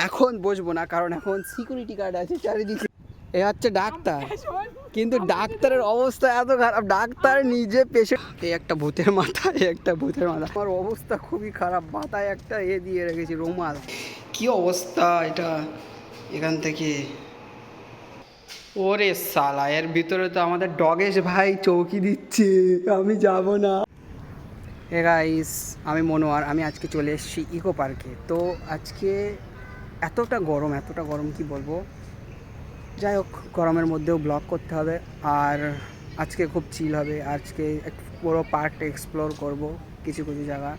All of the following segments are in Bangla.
এখন বসবো না, কারণ এখন সিকিউরিটি গার্ড আছে চারিদিকে। এ হচ্ছে ডাক্তার, কিন্তু ডাক্তারের অবস্থা এত খারাপ, ডাক্তার নিজে পেশেন্ট। এই একটা ভূতের মাথা, এই একটা ভূতের মাথা। আমার অবস্থা খুবই খারাপ, মাথায় একটা দিয়ে রেখেছি রুমাল। কি অবস্থা এটা, এখান থেকে ওরে সালা, এর ভিতরে তো আমাদের ডগেশ ভাই চৌকি দিচ্ছে, আমি যাব না। হে গাইস, আমি মনোয়ার, আমি আজকে চলে এসেছি ইকো পার্কে। তো আজকে এতটা গরম কি বলবো। যাই হোক, গরমের মধ্যেও ব্লগ করতে হবে। আর আজকে খুব চিল হবে, আজকে পুরো পার্কটা এক্সপ্লোর করব, কিছু কিছু জায়গা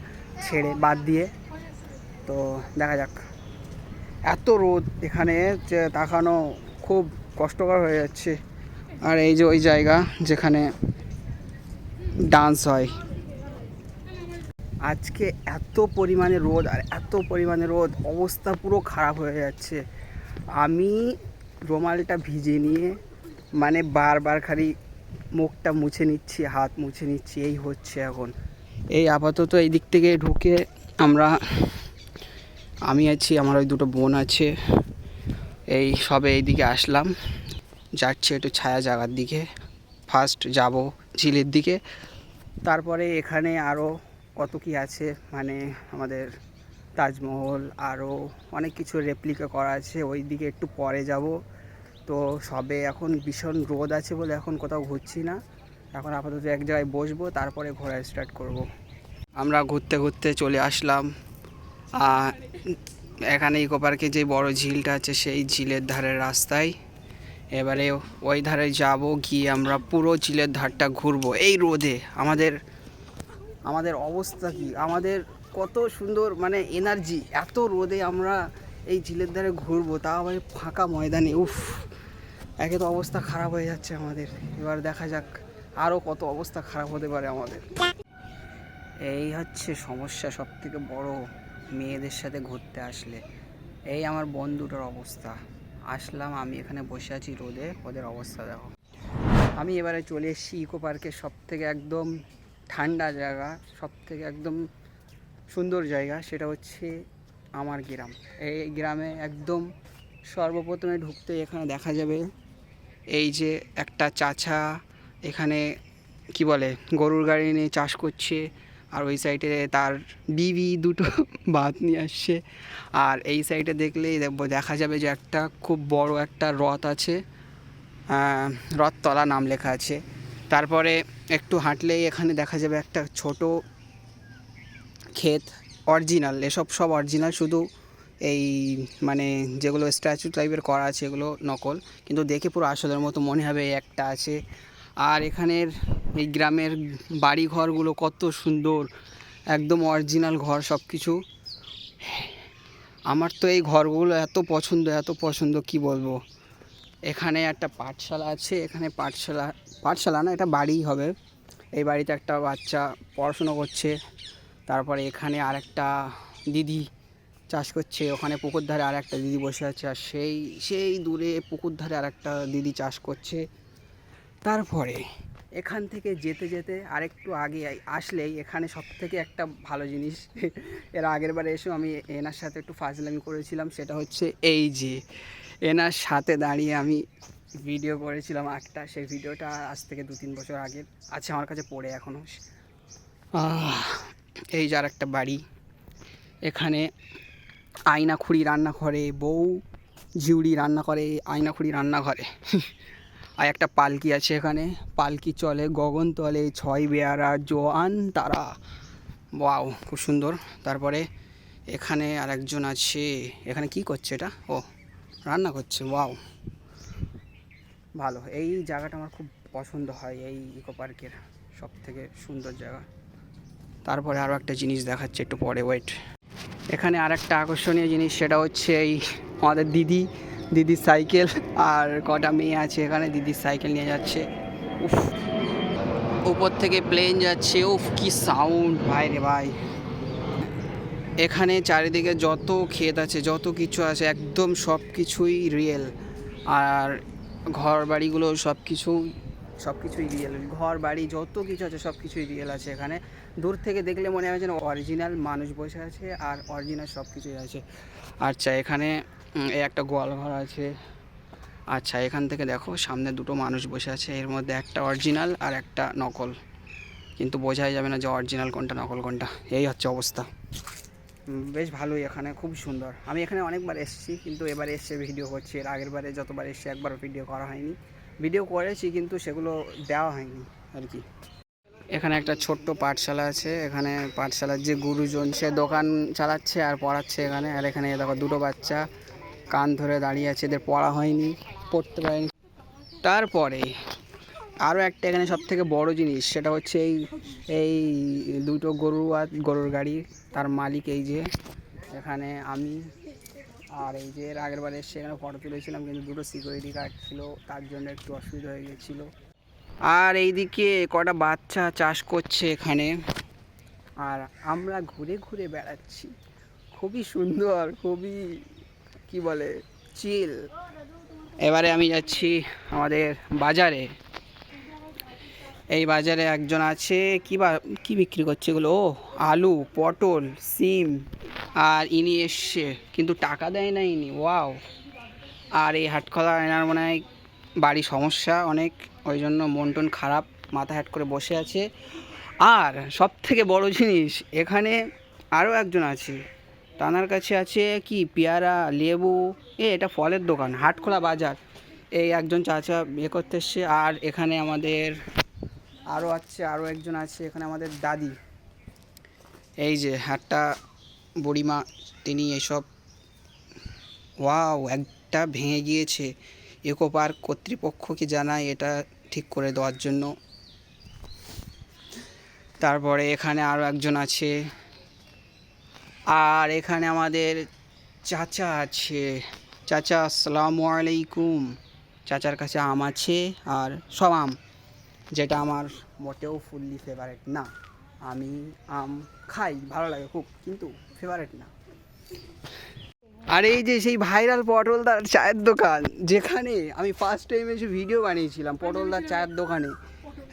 ছেড়ে বাদ দিয়ে। তো দেখা যাক। এত রোদ এখানে যে তাকানো খুব কষ্টকর হয়ে যাচ্ছে। আর এই যে ওই জায়গা যেখানে ডান্স হয়, আজকে এত পরিমাণে রোদ, আর এত পরিমাণে রোদ অবস্থা পুরো খারাপ হয়ে যাচ্ছে। আমি রুমালটা ভিজে নিয়ে মানে বারবার খালি মুখটা মুছে নিচ্ছি, হাত মুছে নিচ্ছি, এই হচ্ছে এখন। এই আপাতত এই দিক থেকে ঢুকে আমি আছি, আমার ওই দুটো বোন আছে, এই সবে এইদিকে আসলাম, যাচ্ছি একটু ছায়া জায়গার দিকে। ফার্স্ট যাব ঝিলের দিকে, তারপরে এখানে আরও কত কি আছে, মানে আমাদের তাজমহল, আরও অনেক কিছু রেপ্লিকা করা আছে, ওই দিকে একটু পরে যাব। তো সবে এখন ভীষণ রোদ আছে বলে এখন কোথাও ঘুরছি না, এখন আপাতত এক জায়গায় বসবো, তারপরে ঘোরা স্টার্ট করব। আমরা ঘুরতে ঘুরতে চলে আসলাম এখানে ইকো পার্কে যে বড় ঝিলটা আছে সেই ঝিলের ধারের রাস্তায়। এবারে ওই ধারে যাব, গিয়ে আমরা পুরো ঝিলের ধারটা ঘুরবো। এই রোদে আমাদের অবস্থা কি, আমাদের কত সুন্দর মানে এনার্জি, এত রোদে আমরা এই ঝিলের ধারে ঘুরবো, তাও আবার ফাঁকা ময়দানে। উফ, একে তো অবস্থা খারাপ হয়ে যাচ্ছে আমাদের। এবার দেখা যাক আরও কত অবস্থা খারাপ হতে পারে আমাদের। এই হচ্ছে সমস্যা সব থেকে বড় মেয়েদের সাথে ঘুরতে আসলে। এই আমার বন্ধুটার অবস্থা, আসলাম আমি এখানে বসে আছি রোদে, ওদের অবস্থা দেখো। আমি এবারে চলে এসেছি ইকো পার্কের সব থেকে একদম ঠান্ডা জায়গা, সব থেকে একদম সুন্দর জায়গা, সেটা হচ্ছে আমার গ্রাম। এই গ্রামে একদম সর্বপ্রথমে ঢুকতে এখানে দেখা যাবে এই যে একটা চাচা এখানে কি বলে গরুর গাড়ি নিয়ে চাষ করছে, আর ওই সাইডে তার বিবি দুটো ভাত নিয়ে আসছে। আর এই সাইডে দেখলেই দেখা যাবে যে একটা খুব বড় একটা রথ আছে, রথতলা নাম লেখা আছে। তারপরে একটু হাঁটলেই এখানে দেখা যাবে একটা ছোট ক্ষেত, অরিজিনাল, এসব সব অরিজিনাল, শুধু এই মানে যেগুলো স্ট্যাচু টাইপের করা আছে এগুলো নকল, কিন্তু দেখে পুরো আসলের মতো মনে হবে এই একটা আছে। আর এখানের এই গ্রামের বাড়ি ঘরগুলো কত সুন্দর, একদম অরিজিনাল ঘর সব কিছু। আমার তো এই ঘরগুলো এত পছন্দ কি বলবো। এখানে একটা পাঠশালা আছে, এখানে পাঠশালা না, এটা বাড়িই হবে। এই বাড়িতে একটা বাচ্চা পড়াশুনো করছে। তারপরে এখানে আরেকটা দিদি চাষ করছে, ওখানে পুকুর ধারে আর একটা দিদি বসে আছে, আর সেই দূরে পুকুর ধারে আর একটা দিদি চাষ করছে। তারপরে এখান থেকে যেতে আরেকটু আগে আসলেই এখানে সব থেকে একটা ভালো জিনিস, এর আগের বারে এসে আমি এনার সাথে একটু ফাজলামি করেছিলাম, সেটা হচ্ছে এই যে এনার সাথে দাঁড়িয়ে আমি ভিডিও করেছিলাম একটা, সেই ভিডিওটা আজ থেকে 2-3 বছর আগের আছে আমার কাছে পড়ে এখনও। এই যার একটা বাড়ি, এখানে আয়নাখুড়ি রান্না করে, বউ ঝিউড়ি রান্না করে আয়নাখুড়ি রান্নাঘরে। আর একটা পালকি আছে, এখানে পালকি চলে গগনতলে, 6 বেয়ারা জোয়ান তারা, ওয়াও খুব সুন্দর। তারপরে এখানে আরেকজন আছে, এখানে কি করছে এটা, ও রান্না করছে, ওয়াও ভালো। এই জায়গাটা আমার খুব পছন্দ হয়, এই ইকো পার্কের সব থেকে সুন্দর জায়গা। তারপরে আরও একটা জিনিস দেখাচ্ছে একটু পরে, ওয়েট। এখানে আর একটা আকর্ষণীয় জিনিস, সেটা হচ্ছে এই আমাদের দিদির সাইকেল, আর কটা মেয়ে আছে এখানে, দিদির সাইকেল নিয়ে যাচ্ছে। উফ, উপর থেকে প্লেন যাচ্ছে, উফ কি সাউন্ড ভাই রে ভাই। এখানে চারিদিকে যত ক্ষেত আছে, যত কিছু আছে, একদম সব কিছুই রিয়েল। আর ঘর বাড়িগুলো সব কিছুই রিয়েল, ঘর বাড়ি যত কিছু আছে সব কিছুই রিয়েল আছে এখানে। দূর থেকে দেখলে মনে হয় যেন অরিজিনাল মানুষ বসে আছে, আর অরিজিনাল সব কিছুই আছে। আচ্ছা, এখানে এই একটা গোয়াল ঘর আছে। আচ্ছা, এখান থেকে দেখো সামনে দুটো মানুষ বসে আছে, এর মধ্যে একটা অরিজিনাল আর একটা নকল, কিন্তু বোঝাই যাবে না যে অরিজিনাল কোনটা নকল কোনটা। এই হচ্ছে অবস্থা। বেশ ভালোই, এখানে খুব সুন্দর। আমি এখানে অনেকবার এসেছি, কিন্তু এবারে এসে ভিডিও করছি। এর আগের বারে যতবার এসে একবারও ভিডিও করা হয়নি। ভিডিও করেছি কিন্তু সেগুলো দেওয়া হয়নি আর কি। এখানে একটা ছোট্ট পাঠশালা আছে। এখানে পাঠশালার যে গুরুজন সে দোকান চালাচ্ছে আর পড়াচ্ছে এখানে। আর এখানে দেখো দুটো বাচ্চা কান ধরে দাঁড়িয়ে আছে, এদের পড়া হয়নি, পড়তে পারেনি। তারপরে আরও একটা এখানে সব থেকে বড়ো জিনিস, সেটা হচ্ছে এই এই দুটো গরু আর গরুর গাড়ি, তার মালিক এই যে। এখানে আমি আর এই যে এর আগের বারে এসে এখানে ফটো তুলেছিলাম, কিন্তু দুটো সিকিউরিটি গার্ড ছিল, তার জন্য একটু অসুবিধা হয়ে গেছিলো। আর এইদিকে কটা বাচ্চা চাষ করছে এখানে, আর আমরা ঘুরে ঘুরে বেড়াচ্ছি। খুবই সুন্দর, খুবই কি বলে চিল। এবারে আমি যাচ্ছি আমাদের বাজারে। এই বাজারে একজন আছে, কি বিক্রি করছে এগুলো? ও আলু, পটল, সিম। আর ইনি এসছে কিন্তু টাকা দেয় না ইনি। ওয়াও। আর এই হাটখলা এনার মনে হয় বাড়ি সমস্যা অনেক, ওই জন্য মন টন খারাপ, মাথা হ্যাট করে বসে আছে। আর সব থেকে বড় জিনিস, এখানে আরও একজন আছে, তানার কাছে আছে কি পেয়ারা, লেবু। এটা ফলের দোকান, হাটখোলা বাজার। এই একজন চাচা বিয়ে করতে এসছে। আর এখানে আমাদের আরও একজন আছে, এখানে আমাদের দাদি। এই যে একটা বুড়িমা, তিনি এসব। ওয়াও, একটা ভেঙে গিয়েছে। ইকো পার্ক কর্তৃপক্ষকে জানায় এটা ঠিক করে দেওয়ার জন্য। তারপরে এখানে আরও একজন আছে। আর এখানে আমাদের চাচা আছে। চাচা আসসালামু আলাইকুম। চাচার কাছে আম আছে, আর সব আম, যেটা আমার মোটেও ফুললি ফেভারেট না। আমি আম খাই, ভালো লাগে খুব, কিন্তু ফেভারেট না। আর এই যে সেই ভাইরাল পটলদার চায়ের দোকান, যেখানে আমি ফার্স্ট টাইম এসে ভিডিও বানিয়েছিলাম পটলদার চায়ের দোকানে।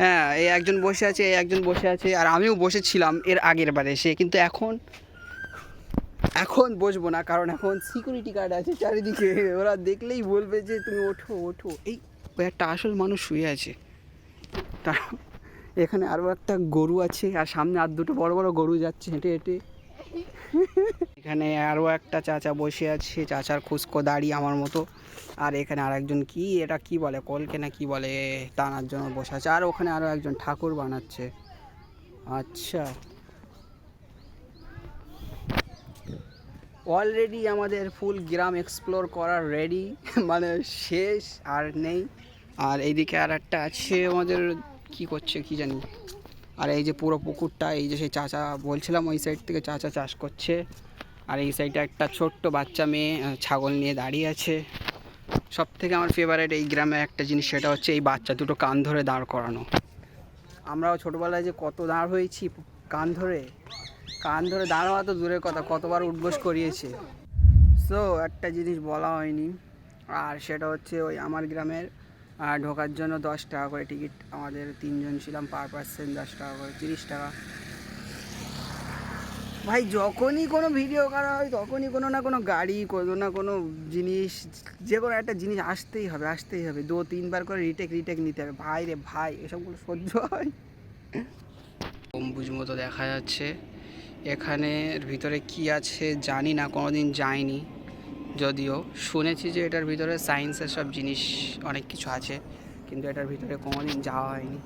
হ্যাঁ, এই একজন বসে আছে, এই একজন বসে আছে, আর আমিও বসেছিলাম এর আগের বারে এসে, কিন্তু এখন বসবো না, কারণ এখন সিকিউরিটি গার্ড আছে চারিদিকে। ওরা দেখলেই বলবে যে তুমি ওঠো ওঠো। এই একটা আসল মানুষ শুয়ে আছে। তার এখানে আরও একটা গরু আছে, আর সামনে আর দুটো বড় বড় গরু যাচ্ছে হেঁটে হেঁটে। এখানে আরও একটা চাচা বসে আছে, চাচার খুস্কো দাড়ি আমার মতো। আর এখানে আর একজন কি, এটা কি বলে, কলকে না কি বলে, টানার জন্য বসে আছে। আর ওখানে আরও একজন ঠাকুর বানাচ্ছে। আচ্ছা, অলরেডি আমাদের ফুল গ্রাম এক্সপ্লোর করার রেডি, মানে শেষ আর নেই। আর এইদিকে আর একটা আছে আমাদের, কি করছে কি জানি। আর এই যে পুরো পুকুরটা, এই যে সেই চাচা বলছিলাম, ওই সাইড থেকে চাচা চাষ করছে। আর এই সাইডে একটা ছোট্ট বাচ্চা মেয়ে ছাগল নিয়ে দাঁড়িয়ে আছে। সব থেকে আমার ফেভারিট এই গ্রামের একটা জিনিস, সেটা হচ্ছে এই বাচ্চা দুটো কান ধরে দাঁড় করানো। আমরাও ছোটোবেলায় যে কত দাঁড় হয়েছি কান ধরে দাঁড়ানো তো দূরের কথা, কতবার উঠবোস করিয়েছে। সো একটা জিনিস বলা হয়নি, আর সেটা হচ্ছে ওই আমার গ্রামের ঢোকার জন্য 10 টাকা করে টিকিট। আমাদের 3 জন ছিলাম, পার পার্সেন 10 টাকা করে, 30 টাকা। ভাই যখনই কোনো ভিডিও করা হয়, তখনই কোনো না কোনো গাড়ি, কোনো না কোনো জিনিস, যে কোনো একটা জিনিস আসতেই হবে 2-3 বার করে রিটেক নিতে হবে। ভাই রে ভাই, এসবগুলো সহ্য হয়? গম্বুজ মতো দেখা যাচ্ছে। এখানের ভিতরে কি আছে জানি না, কোনোদিন যাইনি, যদিও শুনেছি যে এটার ভিতরে সায়েন্সের সব জিনিস অনেক কিছু আছে, কিন্তু এটার ভিতরে কোনোদিন যাওয়া হয়নি।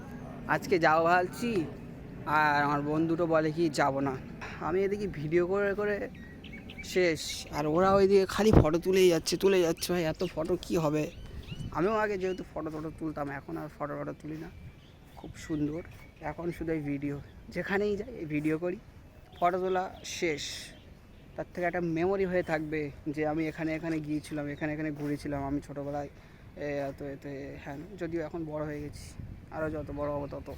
আজকে যাওয়া ভাবছি, আর আমার বন্ধুটো বলে কি যাব না। আমি এদিকে ভিডিও করে করে শেষ, আর ওরা ওইদিকে খালি ফটো তুলেই যাচ্ছে ভাই, এত ফটো কি হবে। আমিও আগে যেহেতু ফটো তুলতাম, এখন আর ফটো তুলি না। খুব সুন্দর, এখন শুধু এই ভিডিও, যেখানেই যাই এই ভিডিও করি, ফটো তোলা শেষ। তার থেকে একটা মেমোরি হয়ে থাকবে যে আমি এখানে গিয়েছিলাম, এখানে ঘুরেছিলাম আমি ছোটোবেলায়। এতে হ্যাঁ, যদিও এখন বড় হয়ে গেছি, আরও যত বড় হবো তত।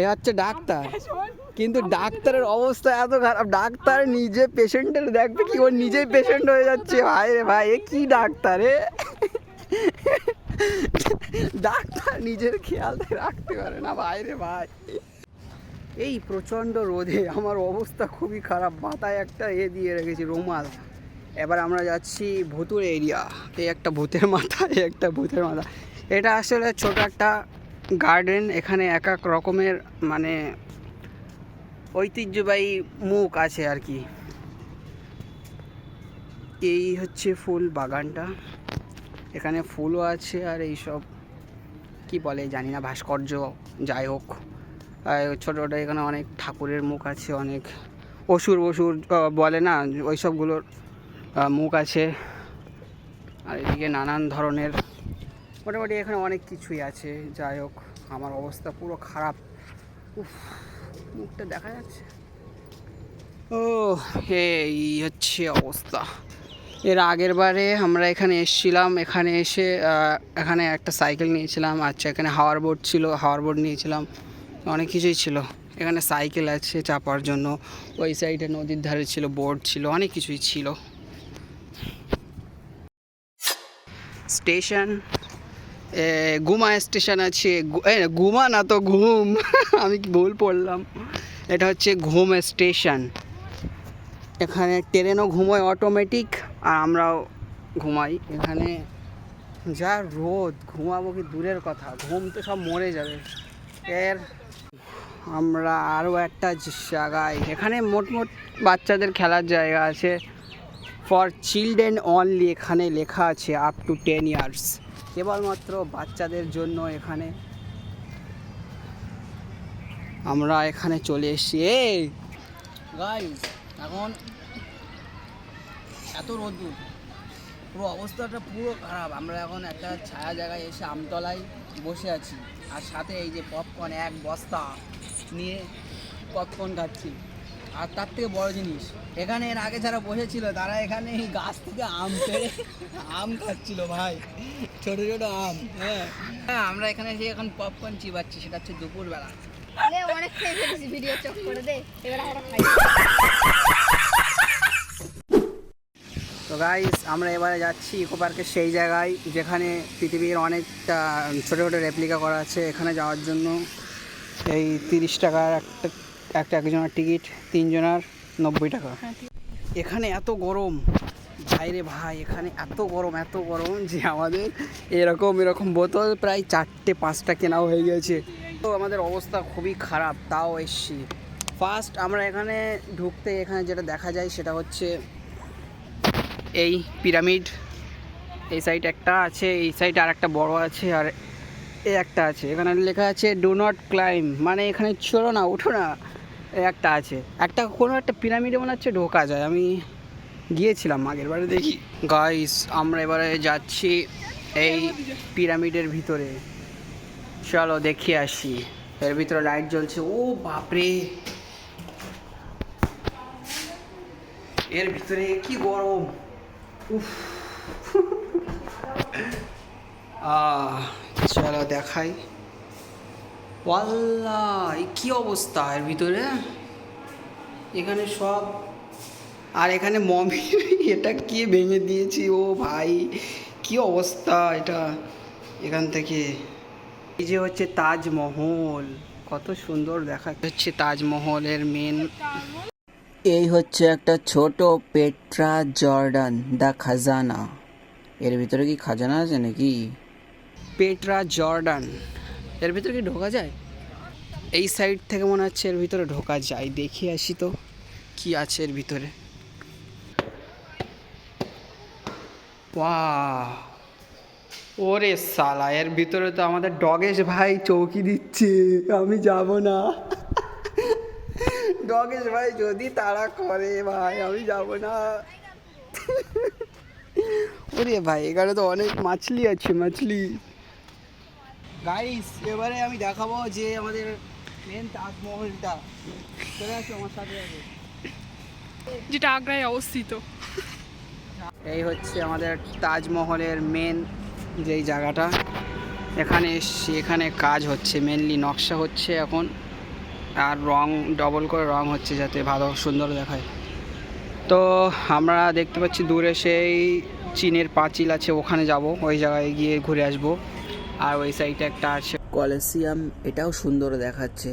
এ হচ্ছে ডাক্তার। কিন্তু ডাক্তারের অবস্থা এত খারাপ, ডাক্তার নিজে পেশেন্টের দেখবে কি, ওর নিজেই পেশেন্ট হয়ে যাচ্ছে। ভাই রে ভাই, এ কি ডাক্তার এ? ডাক্তার নিজের খেয়াল রাখতে পারে না ভাই রে ভাই। এই প্রচণ্ড রোদে আমার অবস্থা খুবই খারাপ, মাথায় একটা দিয়ে রেখেছি রুমাল। এবার আমরা যাচ্ছি ভূতুর এরিয়া। এই একটা ভূতের মাথা, এই একটা ভূতের মাথা। এটা আসলে ছোট একটা গার্ডেন, এখানে এক এক রকমের মানে ঐতিহ্যবাহী মুখ আছে আর কি। এই হচ্ছে ফুল বাগানটা, এখানে ফুলও আছে আর এইসব কি বলে জানি না, ভাস্কর্য যাই হোক। ছোটো ছোটো এখানে অনেক ঠাকুরের মুখ আছে, অনেক অসুর বলে না ওই সবগুলোর মুখ আছে। আর এদিকে নানান ধরনের মোটামুটি এখানে অনেক কিছুই আছে। যাই হোক, আমার অবস্থা পুরো খারাপ। উফ, মুখটা দেখা যাচ্ছে। ও এই হচ্ছে অবস্থা। এর আগের বারে আমরা এখানে এসেছিলাম, এখানে এসে এখানে একটা সাইকেল নিয়েছিলাম। আচ্ছা, এখানে হাওয়ার বোট ছিল, হাওয়ার বোট নিয়েছিলাম, অনেক কিছুই ছিল। এখানে সাইকেল আছে চাপার জন্য, ওই সাইডে নদীর ধারে ছিল, বোট ছিল, অনেক কিছুই ছিল। স্টেশন গুমা স্টেশন আছে, গুমা না তো ঘুম, আমি কি ভুল পড়লাম। এটা হচ্ছে ঘুম স্টেশন। এখানে ট্রেনও ঘুমোয় অটোমেটিক, আর আমরাও ঘুমাই এখানে। যা রোদ, ঘুমাবো কি দূরের কথা, ঘুম তো সব মরে যাবে। এর আমরা আরও একটা জায়গায়, এখানে মোট বাচ্চাদের খেলার জায়গা আছে, ফর চিলড্রেন অনলি। এখানে লেখা আছে আপ টু 10 ইয়ার্স, কেবলমাত্র বাচ্চাদের জন্য এখানে। আমরা এখানে চলে এসেছি। এই গাইস, এখন এত রোদ্দুর, পুরো অবস্থাটা পুরো খারাপ। আমরা এখন একটা ছায়া জায়গায় এসে আমতলায় বসে আছি, আর সাথে এই যে পপকর্ন এক বস্তা নিয়ে পপকর্ন খাচ্ছি। আর তার থেকে বড় জিনিস, এখানে এর আগে যারা বসেছিল তারা এখানে এই গাছ থেকে আম পেড়ে আম খাচ্ছিল ভাই, ছোট ছোট আম। হ্যাঁ, আমরা এখানে এসে এখন পপকর্ন চিবাচ্ছি, সেটা হচ্ছে দুপুরবেলা। অনেক খেয়ে ফেলেছি, ভিডিও চক করে দে, এবার আমরা খাই। তো গাইস, আমরা এবারে যাচ্ছি ইকো পার্কের সেই জায়গায় যেখানে পৃথিবীর অনেকটা ছোটো ছোটো রেপ্লিকা করা আছে। এখানে যাওয়ার জন্য এই 30 টাকার একজনের টিকিট, 3 জনের 90 টাকা। এখানে এত গরম বাইরে ভাই, এখানে এত গরম যে আমাদের এরকম বোতল প্রায় 4-5টা কেনা হয়ে গেছে। তো আমাদের অবস্থা খুবই খারাপ, তাও এসছি। ফার্স্ট আমরা এখানে ঢুকতে এখানে যেটা দেখা যায় সেটা হচ্ছে এই পিরামিড। এই সাইড একটা আছে, এই সাইড আর একটা বড় আছে, আর এই একটা আছে। এখানে লেখা আছে ডু নট ক্লাইম্ব, মানে এখানে চলো না, ওঠো না। একটা আছে, একটা কোনো একটা পিরামিডে মনে হচ্ছে ঢোকা যায়, আমি গিয়েছিলাম আগের বারে, দেখি। গাইস, আমরা এবারে যাচ্ছি এই পিরামিডের ভিতরে, চলো দেখিয়ে আসি। এর ভিতরে লাইট জ্বলছে, ও বাপরে, এর ভিতরে কি গরম, উফ। চলো দেখাই। ওয়াল্লাহ, কি অবস্থা এর ভিতরে, এখানে সব। আর এখানে মমি এটা কি ভেঙে দিয়েছি, ও ভাই কি অবস্থা এটা। এখান থেকে এই যে হচ্ছে তাজমহল, কত সুন্দর দেখা হচ্ছে তাজমহলের মেন। এই হচ্ছে একটা ছোট পেট্রা জর্ডান দ্য খাজানা। এর ভিতরে কি খাজানা আছে নাকি? পেট্রা জর্ডান, এর ভিতরে কি ঢোকা যায়? এই সাইড থেকে মনে হচ্ছে এর ভিতরে ঢোকা যায়, দেখি আসি তো কি আছে এর ভিতরে। ওয়াও, ওরে সালা, এর ভিতরে তো আমাদের ডগেশ ভাই চৌকি দিচ্ছে, আমি যাব না। ডগেশ ভাই যদি তাড়া করে ভাই, আমি যাব না। ওরে ভাই, এখানে তো অনেক মাছলি আছে, মাছলি। গাইস, এবারে আমি দেখাবো যে আমাদের মেন তাজমহলটা। চলে আসো আমার সাথে, যেটা আগ্রায় অবস্থিত। এই হচ্ছে আমাদের তাজমহলের মেন যেই জায়গাটা। এখানে এসছি, এখানে কাজ হচ্ছে, মেনলি নকশা হচ্ছে এখন। আর রং ডবল করে রং হচ্ছে যাতে ভালো সুন্দর দেখায়। তো আমরা দেখতে পাচ্ছি দূরে সেই চীনের পাঁচিল আছে, ওখানে যাব, ওই জায়গায় গিয়ে ঘুরে আসব। আর ওই সাইডে একটা আছে কলেসিয়াম, এটাও সুন্দর দেখাচ্ছে।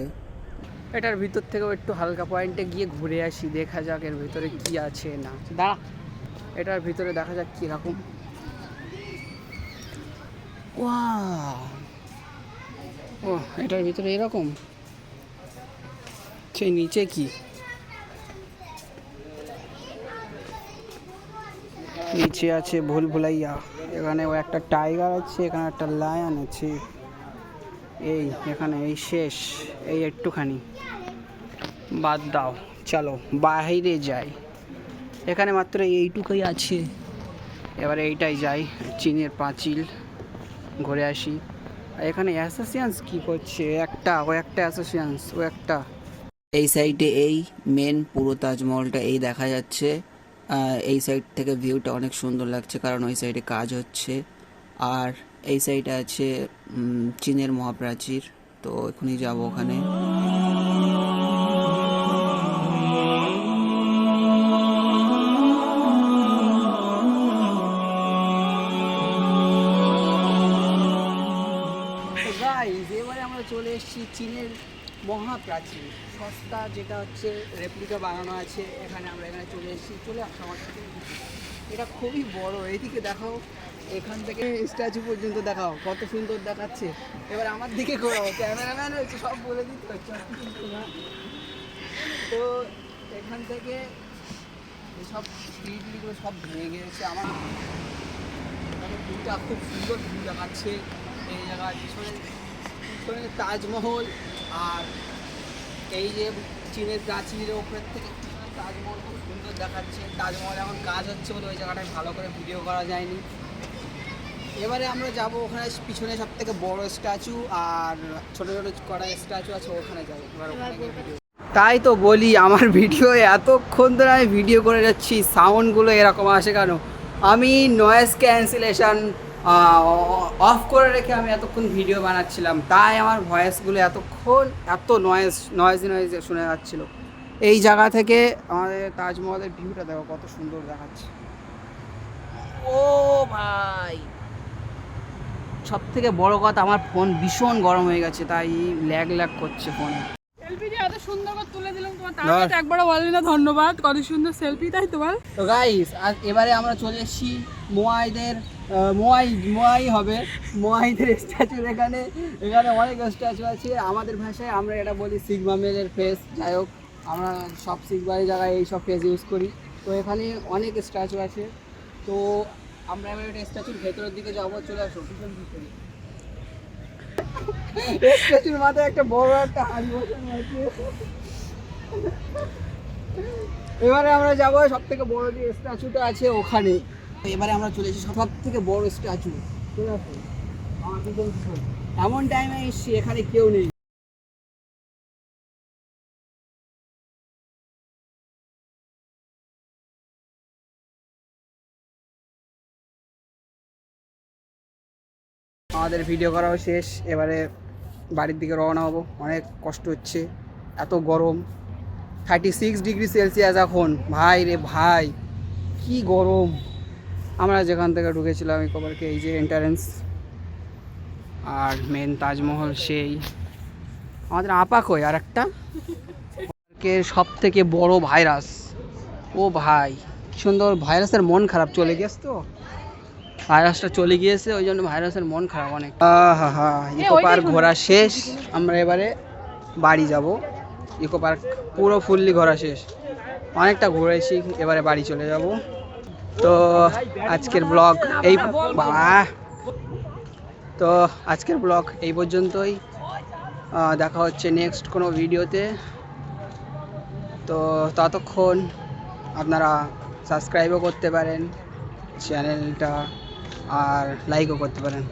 এটার ভিতর থেকেও একটু হালকা পয়েন্টে গিয়ে ঘুরে আসি, দেখা যাক এর ভিতরে কি আছে না। দাঁড়া, এটার ভিতরে দেখা যাক কীরকম। ও, এটার ভিতরে এরকম, সেই নিচে কি, নিচে আছে ভুল ভুলাইয়া, এখানে ও একটা টাইগার আছে, এখানে একটা লায়ন আছে। এই এখানে এই শেষ, এই একটুখানি বাদ দাও, চলো বাইরে যাই। এখানে মাত্র এইটুকুই আছে, এবারে এইটাই যাই, চীনের পাঁচিল ঘুরে আসি। আর এখানে অ্যাসোসিয়ান্স কি করছে, ও একটা অ্যাসোসিয়ান্স, ও একটা। এই সাইডে এই মেন পুরো তাজমহলটা এই দেখা যাচ্ছে। এই সাইড থেকে ভিউটা অনেক সুন্দর লাগছে, কারণ ওই সাইডে কাজ হচ্ছে। আর এই সাইডে আছে চীনের মহাপ্রাচীর, তো এখনই যাবো ওখানে। এবারে আমরা চলে এসেছি চীনের মহাপ্রাচীর, সস্তা যেটা হচ্ছে রেপ্লিকা বানানো আছে, এখানে আমরা এখানে চলে এসেছি। চলে আসো আমার সাথে, এটা খুবই বড়, এইদিকে দেখাও, এখান থেকে স্ট্যাচু পর্যন্ত দেখাও, কত সুন্দর দেখাচ্ছে। এবার আমার দিকে ঘোরাও, ক্যামেরাম্যান হচ্ছে, সব বলে দিতে হচ্ছে। তো এখান থেকে সব স্পিডগুলো সব ভেঙে গিয়েছে। আমার ভিউটা খুব সুন্দর ভিউ দেখাচ্ছে। এই জায়গার পিছনে তাজমহল, আর এই যে চীনের প্রাচীরের ওপরের থেকে তাজমহল খুব সুন্দর দেখাচ্ছে। তাজমহল এখন কাজ হচ্ছে বলে ওই জায়গাটায় ভালো করে ভিডিও করা যায়নি। এবারে আমরা যাব ওখানে, পিছনে সব থেকে বড় স্ট্যাচু আর ছোটো ছোটো কটা স্ট্যাচু আছে, ওখানে যাবো। তাই তো বলি, আমার ভিডিও এতক্ষণ ধরে আমি ভিডিও করে যাচ্ছি, সাউন্ডগুলো এরকম আসে কেন? আমি নয়েজ ক্যান্সেলেশন অফ করে রেখে আমি এতক্ষণ ভিডিও বানাচ্ছিলাম, তাই আমার ভয়েসগুলো এতক্ষণ এত নয়েজ শুনে যাচ্ছিলো। এই জায়গা থেকে আমাদের তাজমহলের ভিউটা দেখো কত সুন্দর দেখাচ্ছে। ও ভাই, সব থেকে বড় কথা, আমার ফোন ভীষণ গরম হয়ে গেছে, তাই ল্যাগ করছে ফোনে। সেলফি যে এত সুন্দর করে তুলে দিলাম তোমার, তার একবারও বললি না ধন্যবাদ, কত সুন্দর সেলফি, তাই তোমার। তো গাইস, আর এবারে আমরা চলে এসেছি মোয়াইদের মোয়াইদের স্ট্যাচুর এখানে অনেক স্ট্যাচু আছে। আমাদের ভাষায় আমরা এটা বলি সিগমা মেলের ফেস। যাই হোক, আমরা সব সিগমারের জায়গায় এই সব ফেস ইউজ করি। তো এখানে অনেক স্ট্যাচু আছে, তো আমরা এবার একটা স্ট্যাচুর ভেতরের দিকে যাবো। চলে আসো পিছন দিকে। স্ট্যাচুর মাথায় একটা বড় একটা হাড়ি বসানো আছে। এবারে আমরা যাবো সব থেকে বড় যে স্ট্যাচুটা আছে ওখানে। এবারে আমরা চলে এসেছি সব থেকে বড় স্ট্যাচু। চলে আসো আমার পিছন পিছন। এমন টাইমে এসেছি, এখানে কেউ নেই। আমাদের ভিডিও করাও শেষ, এবারে বাড়ির দিকে রওনা হবো। অনেক কষ্ট হচ্ছে, এত গরম, 36 ডিগ্রি সেলসিয়াস এখন। ভাই রে ভাই, কি গরম। আমরা যেখান থেকে ঢুকেছিলাম ইকোপার্কে, এই যে এন্ট্রান্স আর মেন তাজমহল, সেই আমাদের আপা কই আর একটা সব থেকে বড় ভাইরাস। ও ভাই, কি সুন্দর। ভাইরাসের মন খারাপ, চলে গেছে তো, ভাইরাসটা চলে গিয়েছে, ওই জন্য ভাইরাসের মন খারাপ অনেক। ইকো পার্ক ঘোরা শেষ, আমরা এবারে বাড়ি যাব। ইকো পার্ক পুরো ফুললি ঘোরা শেষ, অনেকটা ঘুরেছি, এবারে বাড়ি চলে যাব। তো আজকের ব্লগ এই পর্যন্তই। দেখা হচ্ছে নেক্সট কোনো ভিডিওতে। তো ততক্ষণ আপনারা সাবস্ক্রাইবও করতে পারেন চ্যানেলটা, আর লাইকও করতে পারেন।